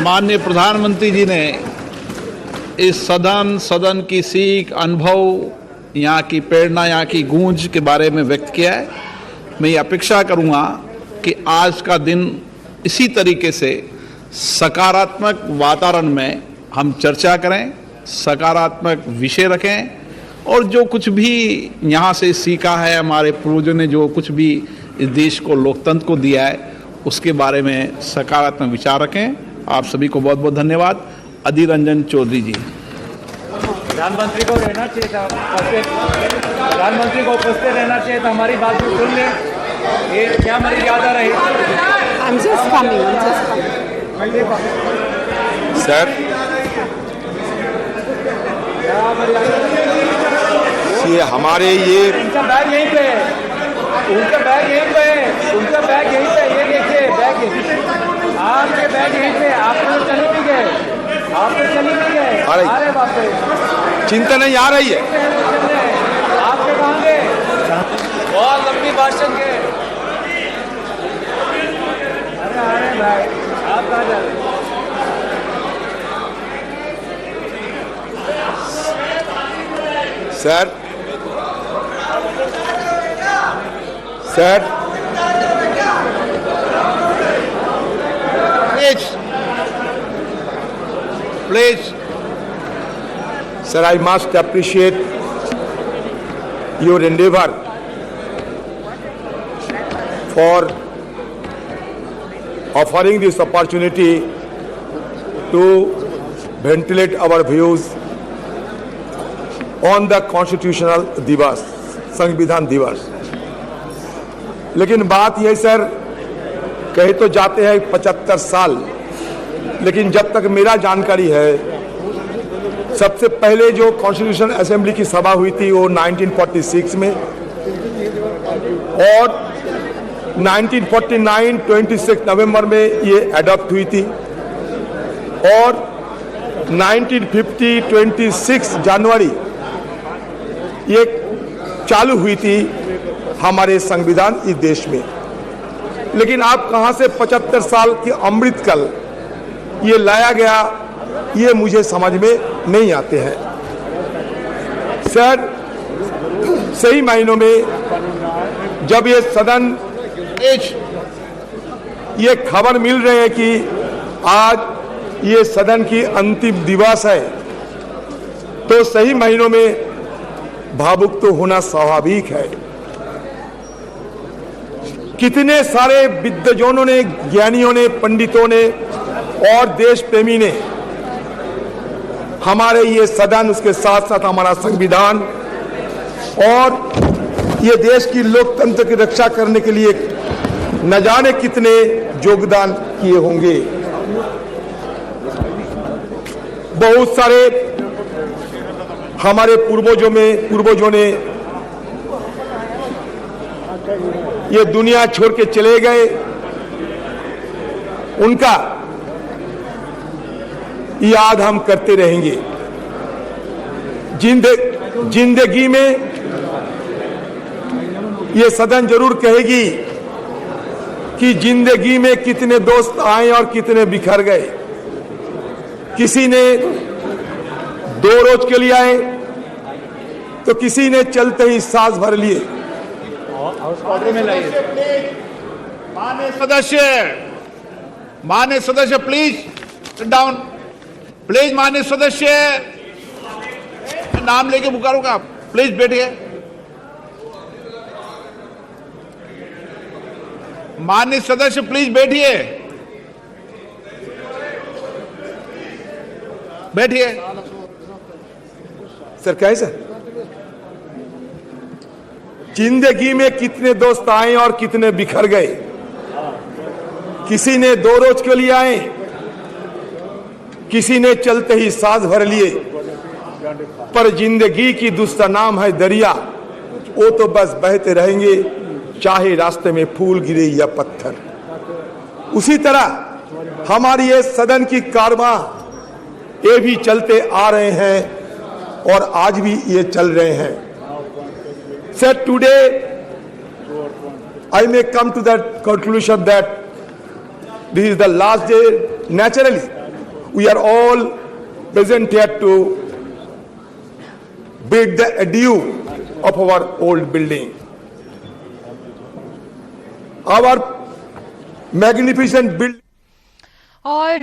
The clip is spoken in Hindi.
माननीय प्रधानमंत्री जी ने इस सदन की सीख, अनुभव, यहाँ की प्रेरणा, यहाँ की गूंज के बारे में व्यक्त किया है। मैं ये अपेक्षा करूँगा कि आज का दिन इसी तरीके से सकारात्मक वातावरण में हम चर्चा करें, सकारात्मक विषय रखें और जो कुछ भी यहाँ से सीखा है, हमारे पूर्वजों ने जो कुछ भी इस देश को, लोकतंत्र को दिया है, उसके बारे में सकारात्मक विचार रखें। आप सभी को बहुत बहुत धन्यवाद। अधीर रंजन चौधरी जी। प्रधानमंत्री को रहना चाहिए था, प्रधानमंत्री को उपस्थित रहना चाहिए था, हमारी बात भी सुन ले। ये क्या हमारी याद आ रही सर, ये हमारे ये उनका बैग यहीं पे है, उनका बैग यहीं पे है, उनका बैग यहीं पे, ये देखिए बैग, आपके बैग यहीं पे, आप तो चले नहीं गए, आप तो चली नहीं गए, आ रहे वापस। चिंता नहीं आ रही है, आपके कहाँ गए? बहुत लंबी भाषण के। अरे आ रहे भाई, आप कहाँ जा रहे? Sir please Sir, I must appreciate your endeavor for offering this opportunity to ventilate our views on the constitutional दिवस, संविधान दिवस। लेकिन बात यह सर, कहे तो जाते हैं 75 साल, लेकिन जब तक मेरा जानकारी है, सबसे पहले जो कॉन्स्टिट्यूशन असेंबली की सभा हुई थी वो 1946 में, और 1949 26 नवंबर में ये अडॉप्ट हुई थी, और 1950 26 जनवरी ये चालू हुई थी हमारे संविधान इस देश में। लेकिन आप कहां से 75 साल की अमृतकाल ये लाया गया, ये मुझे समझ में नहीं आते हैं। सर, सही मायनों में जब ये सदन ये खबर मिल रही है कि आज ये सदन की अंतिम दिवस है, तो सही मायनों में भावुक तो होना स्वाभाविक है। कितने सारे विद्वजनों ने, ज्ञानियों ने, पंडितों ने और देश प्रेमी ने हमारे ये सदन, उसके साथ साथ हमारा संविधान और ये देश की लोकतंत्र की रक्षा करने के लिए न जाने कितने योगदान किए होंगे। बहुत सारे हमारे पूर्वजों ने ये दुनिया छोड़ के चले गए, उनका याद हम करते रहेंगे। जिंदगी में ये सदन जरूर कहेगी कि जिंदगी में कितने दोस्त आए और कितने बिखर गए। किसी ने 2 रोज के लिए आए, तो किसी ने चलते ही सांस भर लिए। माननीय सदस्य प्लीज सिट डाउन, प्लीज। माननीय सदस्य, नाम लेके पुकारूंगा, आप प्लीज बैठिए। माननीय सदस्य प्लीज बैठिए, बैठिए। सर क्या है सर? जिंदगी में कितने दोस्त आए और कितने बिखर गए। किसी ने 2 रोज के लिए आए, किसी ने चलते ही सांस भर लिए, पर जिंदगी की दूसरा नाम है दरिया, वो तो बस बहते रहेंगे, चाहे रास्ते में फूल गिरे या पत्थर। उसी तरह हमारी ये सदन की कारवां ये भी चलते आ रहे हैं और आज भी ये चल रहे हैं। Sir, today I may come to that conclusion that this is the last day. Naturally, We are all present here to bid the adieu of our old building. Our magnificent building. और